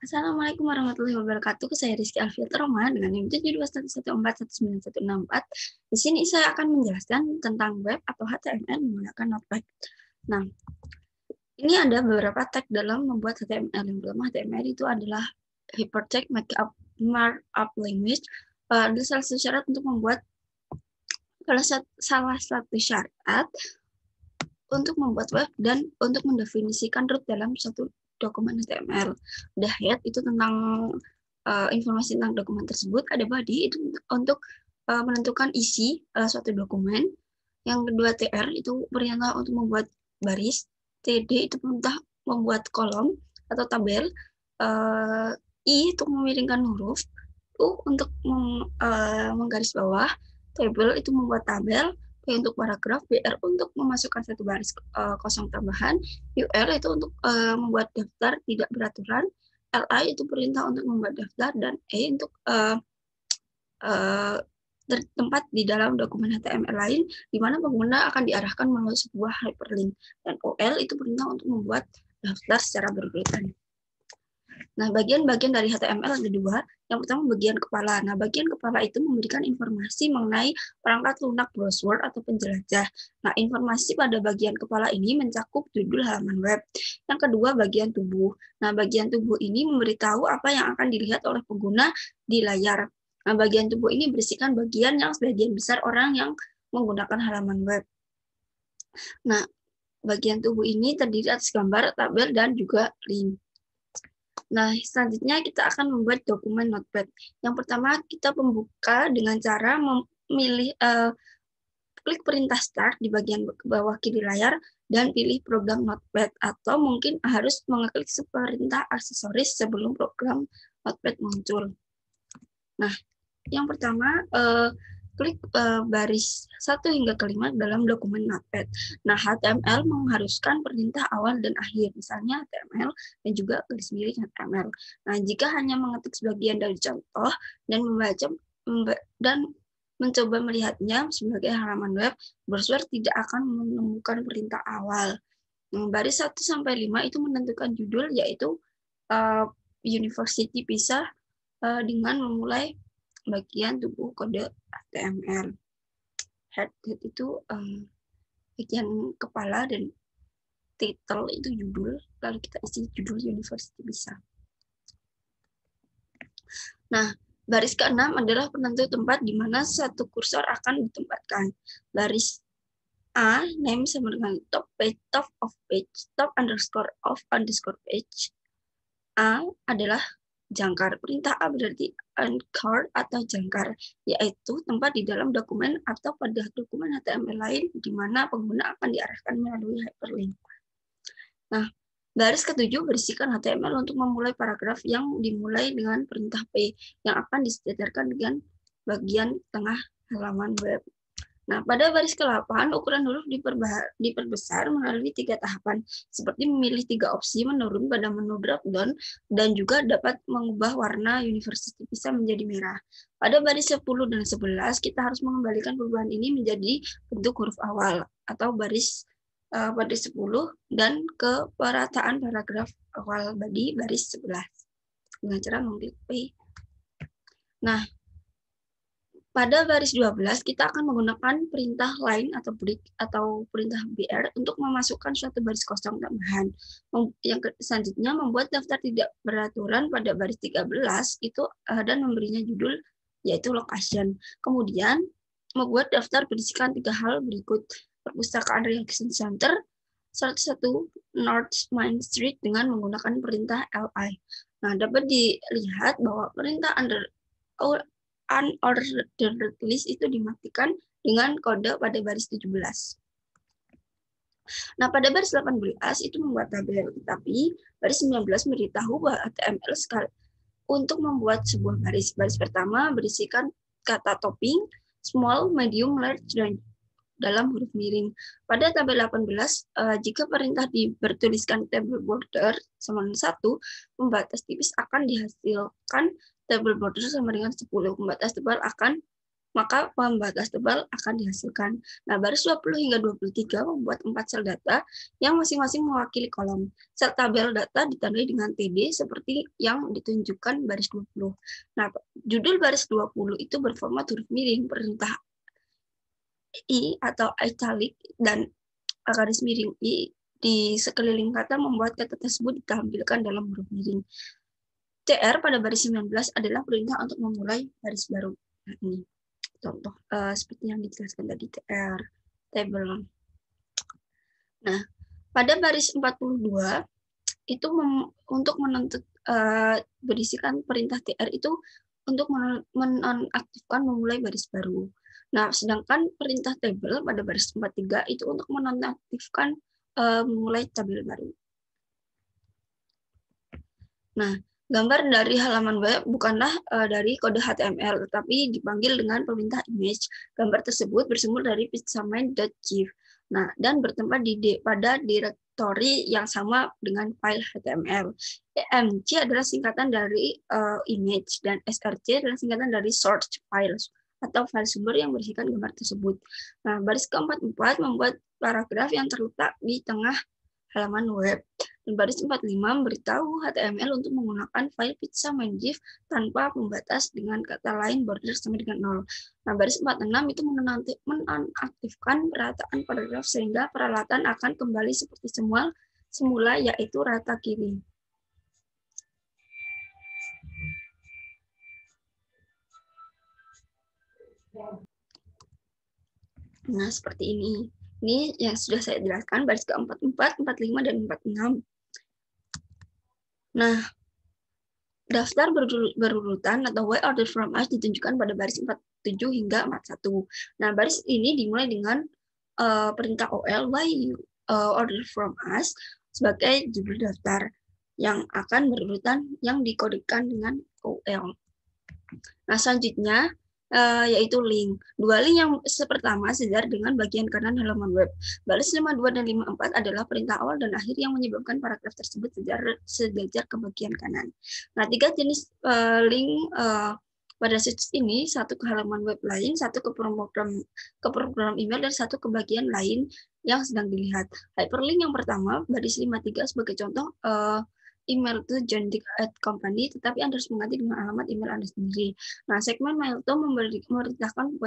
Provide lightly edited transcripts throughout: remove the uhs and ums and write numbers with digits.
Assalamualaikum warahmatullahi wabarakatuh. Saya Rizky Alfiat Roma dengan NIM 7211141994. Di sini saya akan menjelaskan tentang web atau HTML menggunakan Notepad. Nah, ini ada beberapa tag dalam membuat HTML. Yang pertama, HTML itu adalah Hypertext Markup Language. Ada salah satu syarat untuk membuat salah satu syarat untuk membuat web dan untuk mendefinisikan root dalam suatu dokumen HTML. Ada head itu tentang informasi tentang dokumen tersebut. Ada body itu untuk menentukan isi suatu dokumen. Yang kedua TR itu perintah untuk membuat baris. TD itu perintah membuat kolom atau tabel. I untuk memiringkan huruf. U untuk menggaris bawah. Table itu membuat tabel. P untuk paragraf, BR untuk memasukkan satu baris kosong tambahan, UR itu untuk membuat daftar tidak beraturan, LI itu perintah untuk membuat daftar, dan E untuk tertempat di dalam dokumen HTML lain, di mana pengguna akan diarahkan melalui sebuah hyperlink, dan OL itu perintah untuk membuat daftar secara berurutan. Nah, bagian-bagian dari HTML ada dua. Yang pertama bagian kepala. Nah, bagian kepala itu memberikan informasi mengenai perangkat lunak browser atau penjelajah. Nah, informasi pada bagian kepala ini mencakup judul halaman web. Yang kedua bagian tubuh. Nah, bagian tubuh ini memberitahu apa yang akan dilihat oleh pengguna di layar. Nah, bagian tubuh ini berisikan bagian yang sebagian besar orang yang menggunakan halaman web. Nah, bagian tubuh ini terdiri atas gambar, tabel, dan juga link. Nah, selanjutnya kita akan membuat dokumen Notepad. Yang pertama, kita membuka dengan cara memilih klik perintah Start di bagian bawah kiri layar dan pilih program Notepad, atau mungkin harus mengeklik perintah aksesoris sebelum program Notepad muncul. Nah, yang pertama, klik baris 1 hingga ke 5 dalam dokumen Notepad. Nah, HTML mengharuskan perintah awal dan akhir, misalnya HTML dan juga garis miring HTML. Nah, jika hanya mengetik sebagian dari contoh dan membaca dan mencoba melihatnya sebagai halaman web, browser tidak akan menemukan perintah awal. Baris 1 sampai 5 itu menentukan judul, yaitu University Pisah dengan memulai bagian tubuh kode HTML. Head itu bagian kepala dan title itu judul, lalu kita isi judul University bisa. Nah, baris ke-6 adalah penentu tempat di mana satu kursor akan ditempatkan. Baris A, name sama dengan top page, top of page, top underscore of underscore page. A adalah jangkar. Perintah A berarti anchor atau jangkar, yaitu tempat di dalam dokumen atau pada dokumen HTML lain di mana pengguna akan diarahkan melalui hyperlink. Nah, baris ke-7 berisikan HTML untuk memulai paragraf yang dimulai dengan perintah P yang akan disejajarkan dengan bagian tengah halaman web. Nah, pada baris ke-8, ukuran huruf diperbesar melalui 3 tahapan, seperti memilih 3 opsi menurun pada menu drop-down, dan juga dapat mengubah warna University bisa menjadi merah. Pada baris 10 dan 11, kita harus mengembalikan perubahan ini menjadi bentuk huruf awal, atau baris 10, dan ke perataan paragraf awal di baris 11, dengan cara mengklik P. Nah, pada baris 12, kita akan menggunakan perintah line atau break atau perintah BR untuk memasukkan suatu baris kosong tambahan. Yang selanjutnya, membuat daftar tidak beraturan pada baris 13 itu dan memberinya judul, yaitu location. Kemudian, membuat daftar berisikan 3 hal berikut: Perpustakaan Reaction Center, 101 North Main Street dengan menggunakan perintah LI. Nah, dapat dilihat bahwa perintah unordered list itu dimatikan dengan kode pada baris 17. Nah, pada baris 18 itu membuat tabel, tapi baris 19 memberitahu bahwa HTML sekali untuk membuat sebuah baris. Baris pertama berisikan kata topping, small, medium, large, dan dalam huruf miring. Pada tabel 18, jika perintah bertuliskan table border sama dengan 1, pembatas tipis akan dihasilkan table border sama dengan 10. Pembatas tebal akan maka pembatas tebal akan dihasilkan. Nah, baris 20 hingga 23 membuat 4 sel data yang masing-masing mewakili kolom. Sel tabel data ditandai dengan TD seperti yang ditunjukkan baris 20. Nah, judul baris 20 itu berformat huruf miring, perintah I atau italic dan garis miring I di sekeliling kata membuat kata tersebut ditampilkan dalam huruf miring. TR pada baris 19 adalah perintah untuk memulai baris baru. Nah, ini contoh seperti yang dijelaskan tadi TR table. Nah, pada baris 42 itu untuk berisikan perintah TR itu untuk menonaktifkan memulai baris baru. Nah, sedangkan perintah table pada baris 43 itu untuk menonaktifkan memulai tabel baru. Nah, gambar dari halaman web bukanlah dari kode HTML, tetapi dipanggil dengan perintah image. Gambar tersebut bersumber dari pixelmain.gif. Nah, dan bertempat pada direktori yang sama dengan file HTML. EMG adalah singkatan dari image, dan SRC adalah singkatan dari source files atau file sumber yang berisikan gambar tersebut. Nah, baris ke-44 membuat paragraf yang terletak di tengah halaman web. Dan baris 45 memberitahu HTML untuk menggunakan file pixelmain.gif tanpa pembatas, dengan kata lain border sama dengan 0. Nah, baris 46 itu menonaktifkan perataan paragraf sehingga peralatan akan kembali seperti semula, yaitu rata kiri. Nah, seperti ini. Ini yang sudah saya jelaskan, baris ke-44, 45, dan 46. Nah, daftar berurutan atau way order from us ditunjukkan pada baris 47 hingga 41. Nah, baris ini dimulai dengan perintah OL, why you order from us, sebagai judul daftar yang akan berurutan yang dikodekan dengan OL. Nah, selanjutnya yaitu link. Dua link yang pertama sejajar dengan bagian kanan halaman web. Baris 52 dan 54 adalah perintah awal dan akhir yang menyebabkan paragraf tersebut sejajar ke bagian kanan. Nah, 3 jenis link pada situs ini, satu ke halaman web lain, satu ke program email, dan satu ke bagian lain yang sedang dilihat. Hyperlink yang pertama, baris 53 sebagai contoh, email to johndick@company, tetapi Anda harus mengganti dengan alamat email Anda sendiri. Nah, segmen mail to memerintahkan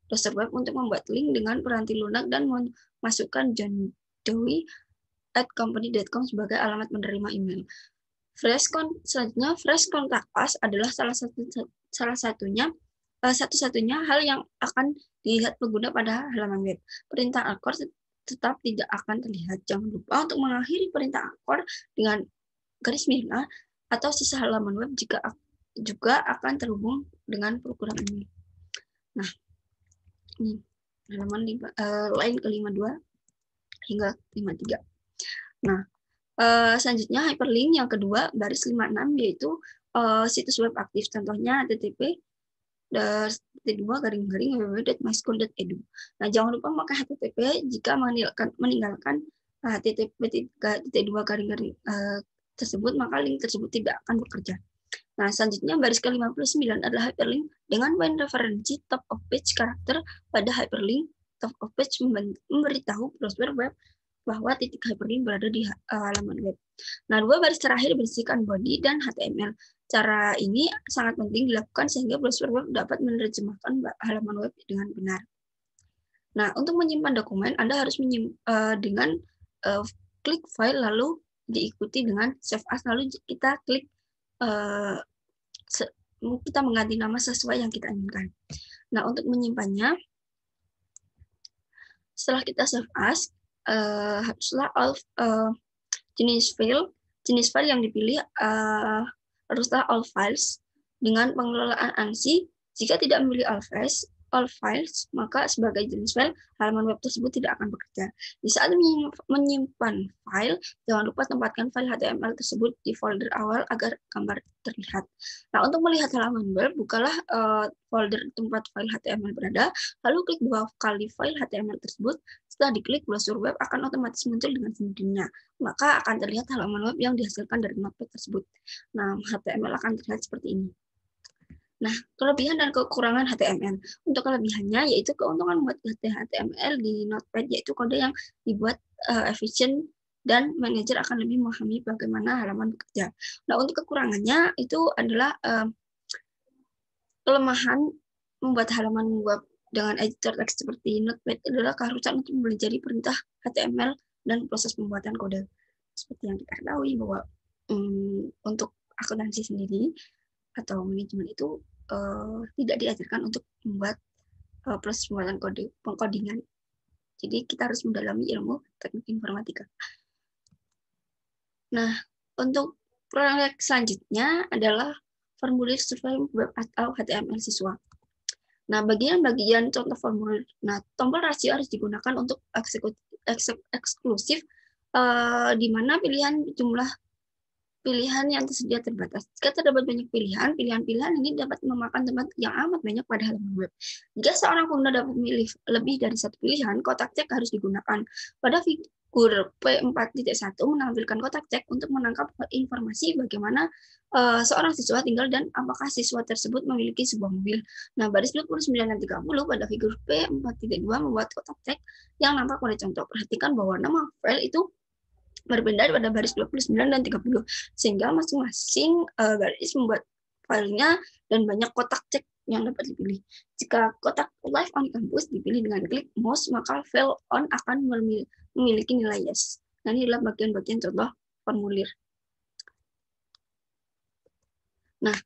browser web untuk membuat link dengan peranti lunak dan memasukkan johndoe@company.com sebagai alamat menerima email. Selanjutnya, fresh contact us adalah satu-satunya hal yang akan dilihat pengguna pada halaman web. Perintah anchor tetap tidak akan terlihat. Jangan lupa untuk mengakhiri perintah anchor dengan garis miring A atau sisa halaman web jika juga akan terhubung dengan program ini. Nah, ini halaman lain ke 52 hingga 53. Nah, selanjutnya hyperlink yang kedua, baris 56, yaitu situs web aktif. Contohnya http www.myschool.edu. Nah, jangan lupa memakai HTTP jika meninggalkan http:// tersebut, maka link tersebut tidak akan bekerja. Nah, selanjutnya baris ke-59 adalah hyperlink dengan poin referensi top of page karakter. Pada hyperlink top of page memberitahu browser web bahwa titik hyperlink berada di halaman web. Nah, 2 baris terakhir berisikan body dan HTML. Cara ini sangat penting dilakukan sehingga browser web dapat menerjemahkan halaman web dengan benar. Nah, untuk menyimpan dokumen, Anda harus dengan klik file, lalu diikuti dengan save as, lalu kita klik kita mengganti nama sesuai yang kita inginkan. Nah, untuk menyimpannya, setelah kita save as, haruslah jenis file yang dipilih haruslah all files dengan pengelolaan ANSI. Jika tidak memilih all files, maka sebagai jenis file, halaman web tersebut tidak akan bekerja. Di saat menyimpan file, jangan lupa tempatkan file HTML tersebut di folder awal agar gambar terlihat. Nah, untuk melihat halaman web, bukalah folder tempat file HTML berada, lalu klik 2 kali file HTML tersebut. Setelah diklik, browser web akan otomatis muncul dengan sendirinya. Maka akan terlihat halaman web yang dihasilkan dari notepad tersebut. Nah, HTML akan terlihat seperti ini. Nah, kelebihan dan kekurangan HTML. Untuk kelebihannya yaitu keuntungan membuat HTML di Notepad, yaitu kode yang dibuat efisien dan manajer akan lebih memahami bagaimana halaman bekerja. Nah, untuk kekurangannya itu adalah kelemahan membuat halaman web dengan editor teks seperti Notepad adalah keharusan untuk mempelajari perintah HTML dan proses pembuatan kode. Seperti yang kita ketahui bahwa untuk akuntansi sendiri atau manajemen itu tidak diajarkan untuk membuat proses pembuatan kode, pengkodingan. Jadi kita harus mendalami ilmu teknik informatika. Nah, untuk proyek selanjutnya adalah formulir survei web atau HTML siswa. Nah, bagian-bagian contoh formulir. Nah, tombol rasio harus digunakan untuk eksklusif, di mana jumlah pilihan yang tersedia terbatas. Jika terdapat banyak pilihan-pilihan ini dapat memakan tempat yang amat banyak pada halaman web. Jika seorang pengguna dapat memilih lebih dari satu pilihan, kotak cek harus digunakan. Pada figur P4.1 menampilkan kotak cek untuk menangkap informasi bagaimana seorang siswa tinggal dan apakah siswa tersebut memiliki sebuah mobil. Nah, baris 29 dan 30 pada figur P4.2 membuat kotak cek yang nampak pada contoh. Perhatikan bahwa nama file itu berbeda pada baris 29 dan 30, sehingga masing-masing baris membuat filenya dan banyak kotak cek yang dapat dipilih. Jika kotak live on campus dipilih dengan klik mouse, maka file on akan memiliki nilai yes. Nah, ini adalah bagian-bagian contoh formulir. Nah,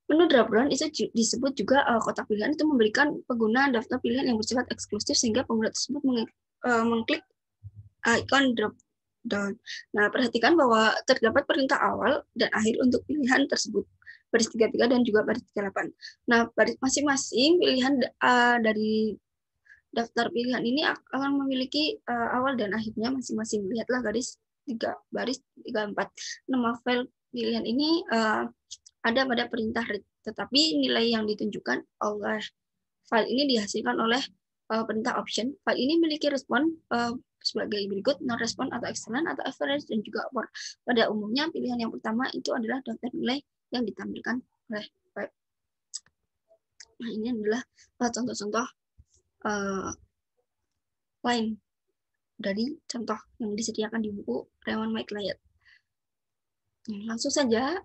menu drop-down itu disebut juga kotak pilihan itu memberikan pengguna daftar pilihan yang bersifat eksklusif sehingga pengguna tersebut mengklik icon drop down. Nah, perhatikan bahwa terdapat perintah awal dan akhir untuk pilihan tersebut. Baris 33 dan juga baris 38. Nah, baris masing-masing pilihan dari daftar pilihan ini akan memiliki awal dan akhirnya masing-masing. Lihatlah baris 34. Nama file pilihan ini ada pada perintah read, tetapi nilai yang ditunjukkan oleh file ini dihasilkan oleh perintah option. File ini memiliki respon sebagai berikut: non respon atau excellent atau average dan juga upward. Pada umumnya pilihan yang pertama itu adalah daftar nilai yang ditampilkan oleh web. Nah, ini adalah contoh-contoh lain dari contoh yang disediakan di buku Raymond McLeod. Langsung saja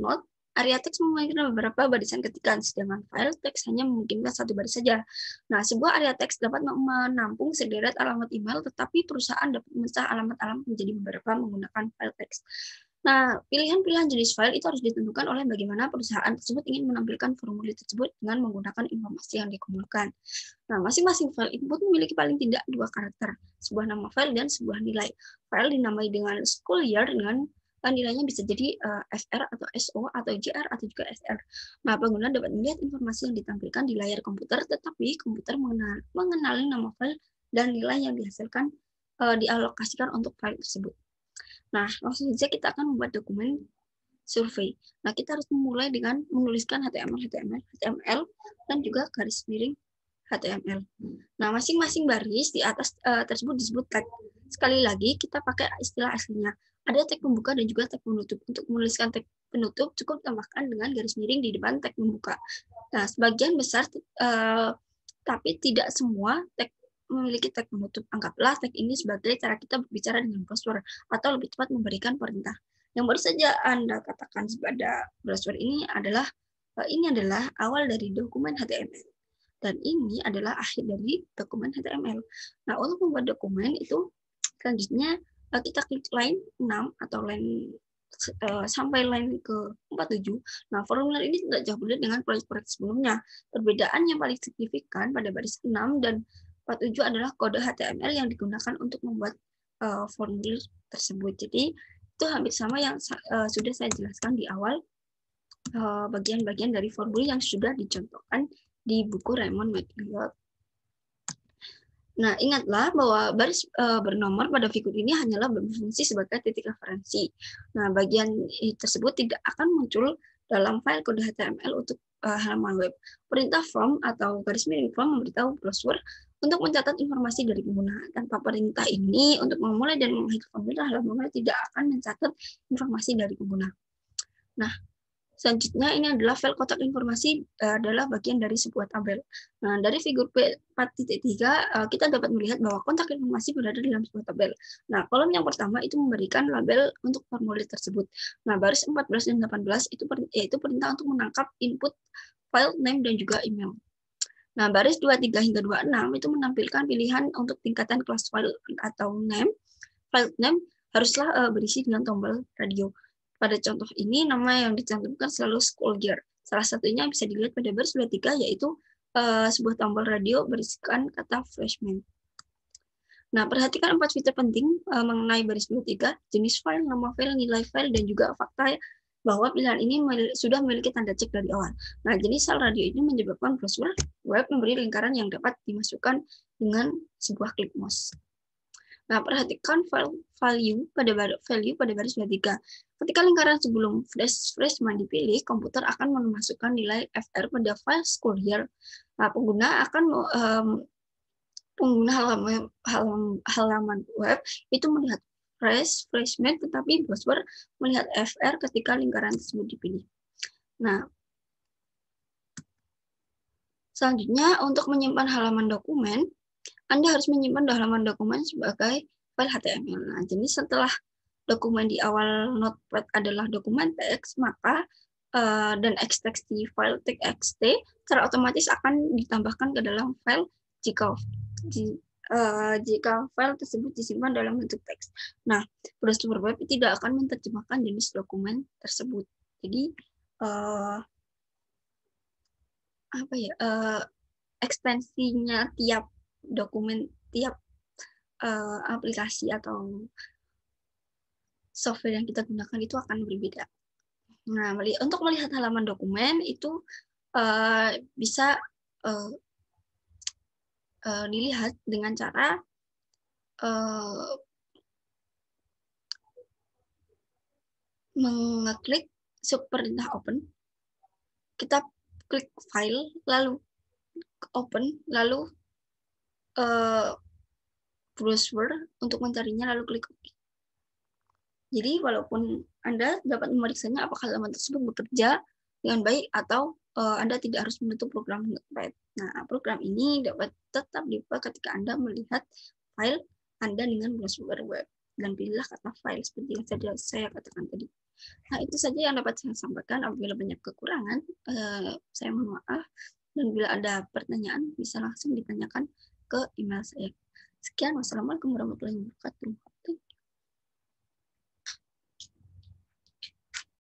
note. Area teks memungkinkan beberapa barisan ketikan, sedangkan file teks hanya memungkinkan satu baris saja. Nah, sebuah area teks dapat menampung sederet alamat email, tetapi perusahaan dapat memecah alamat-alamat menjadi beberapa menggunakan file teks. Nah, pilihan-pilihan jenis file itu harus ditentukan oleh bagaimana perusahaan tersebut ingin menampilkan formulir tersebut dengan menggunakan informasi yang dikumpulkan. Nah, masing-masing file input memiliki paling tidak 2 karakter, sebuah nama file dan sebuah nilai. File dinamai dengan school year dengan nilainya bisa jadi FR atau SO atau JR atau juga SR. Nah, pengguna dapat melihat informasi yang ditampilkan di layar komputer, tetapi komputer mengenali nama file dan nilai yang dihasilkan dialokasikan untuk file tersebut. Nah, langsung saja kita akan membuat dokumen survei. Nah, kita harus memulai dengan menuliskan HTML, dan juga garis miring HTML. Nah, masing-masing baris di atas tersebut disebut tag. Sekali lagi, kita pakai istilah aslinya. Ada tag pembuka dan juga tag penutup. Untuk menuliskan tag penutup, cukup tambahkan dengan garis miring di depan tag pembuka. Nah, sebagian besar, tapi tidak semua tag memiliki tag penutup. Anggaplah tag ini sebagai cara kita berbicara dengan browser, atau lebih tepat memberikan perintah. Yang baru saja Anda katakan pada browser ini adalah awal dari dokumen HTML. Dan ini adalah akhir dari dokumen HTML. Nah, untuk membuat dokumen itu selanjutnya kita klik line 6 atau line sampai line ke 47. Nah, formulir ini tidak jauh berbeda dengan proyek-proyek sebelumnya. Perbedaan yang paling signifikan pada baris 6 dan 47 adalah kode HTML yang digunakan untuk membuat formulir tersebut. Jadi, itu hampir sama yang sudah saya jelaskan di awal, bagian-bagian dari formulir yang sudah dicontohkan di buku Raymond McLeod. Nah, ingatlah bahwa baris bernomor pada figur ini hanyalah berfungsi sebagai titik referensi. Nah, bagian tersebut tidak akan muncul dalam file kode HTML untuk halaman web. Perintah from atau garis miring from memberitahu browser untuk mencatat informasi dari pengguna. Tanpa perintah ini, untuk memulai dan mengakhiri formulir, halaman web tidak akan mencatat informasi dari pengguna. Nah, Selanjutnya ini adalah file kotak informasi adalah bagian dari sebuah tabel. Nah, dari figur P4.3 kita dapat melihat bahwa kontak informasi berada dalam sebuah tabel. Nah, kolom yang pertama itu memberikan label untuk formulir tersebut. Nah, baris 14 dan 18 itu yaitu perintah untuk menangkap input file name dan juga email. Nah, baris 23 hingga 26 itu menampilkan pilihan untuk tingkatan kelas file atau name. File name haruslah berisi dengan tombol radio. Pada contoh ini, nama yang dicantumkan selalu school year. Salah satunya bisa dilihat pada baris 23, yaitu sebuah tombol radio berisikan kata freshman. Nah, perhatikan 4 fitur penting mengenai baris 23, jenis file, nama file, nilai file, dan juga fakta bahwa pilihan ini sudah memiliki tanda cek dari awal. Nah, jenis file radio ini menyebabkan browser web memberi lingkaran yang dapat dimasukkan dengan sebuah klik mouse. Nah, perhatikan value pada baris 23. Ketika lingkaran sebelum freshman dipilih, komputer akan memasukkan nilai FR pada file school year. Nah, pengguna halaman web itu melihat freshman, tetapi browser melihat FR ketika lingkaran tersebut dipilih. Nah, selanjutnya untuk menyimpan halaman dokumen, Anda harus menyimpan halaman dokumen sebagai file HTML. Nah, jadi setelah dokumen di awal Notepad adalah dokumen teks, maka dan txt file txt secara otomatis akan ditambahkan ke dalam file jika file tersebut disimpan dalam bentuk teks. Nah, browser web tidak akan menerjemahkan jenis dokumen tersebut. Jadi ekstensinya tiap dokumen, tiap aplikasi atau software yang kita gunakan itu akan berbeda. Nah, untuk melihat halaman dokumen itu bisa dilihat dengan cara mengeklik perintah open. Kita klik file, lalu open, lalu browser untuk mencarinya, lalu klik OK. Jadi walaupun Anda dapat memeriksanya apakah halaman tersebut bekerja dengan baik atau Anda tidak harus menutup program Notepad. Nah, program ini dapat tetap dibuka ketika Anda melihat file Anda dengan browser web. Dan pilihlah kata file seperti yang saya katakan tadi. Nah, itu saja yang dapat saya sampaikan. Apabila banyak kekurangan, saya mohon maaf. Dan bila ada pertanyaan, bisa langsung ditanyakan ke email saya. Sekian, wassalamualaikum warahmatullahi wabarakatuh.